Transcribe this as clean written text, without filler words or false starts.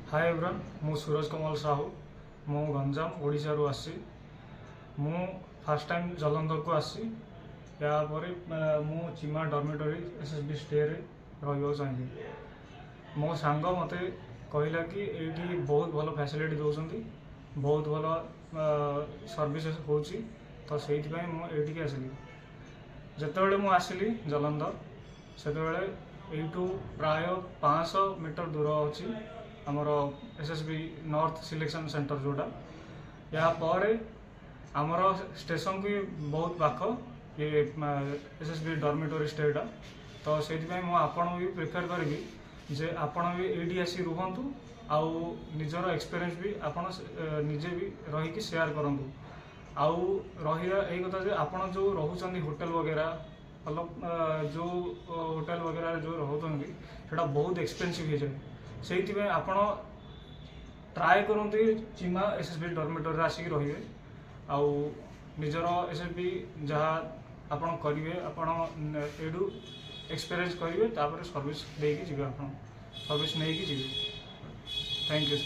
Hi everyone मु सूरज कमल साहू मु गंजाम ओडिशा रु आसी मु फर्स्ट टाइम जलंधर को आसी या परे मु चिमा डॉर्मेटरी एसएसबी स्टे रे रहिबो चाहिए। मो सांग मते कहला कि एठी बहुत भलो फैसिलिटी दोसंती बहुत भलो सर्विसेस होची तो सेति पय मु एठी के आसली। जेतेबेले मु आसली जलंधर सेतेबेले एठू प्राय 500 मीटर दूर अछि आमर एसएसबी नॉर्थ सिलेक्शन सेंटर जोड़ा या पर आमर स्टेशन को बहुत पाख ये एसएसबी डॉर्मेटरी स्टेटा तो से आपन भी प्रिफर करी जे आपन भी एडी आसी रुहतु आउ निजर एक्सपीरियंस भी आपन निजे भी रही कि शेयर करंतु आउ रहिया एई कथा जे आपन जो रहउचंदी होटल वगैरह मतलब जो होटल वगैरह जो रहउचंदी सेटा बहुत एक्सपेंसिव हो जाए से आपण ट्राए करते चिमा एसएसबी डॉर्मेटरी आसिक रे आउ निजर एसएसबी जहाँ आपण करेंगे आपण एडू एक्सपीरियंस करेंगे सर्विस देकी जी सर्विस नहीं जी। Thank you.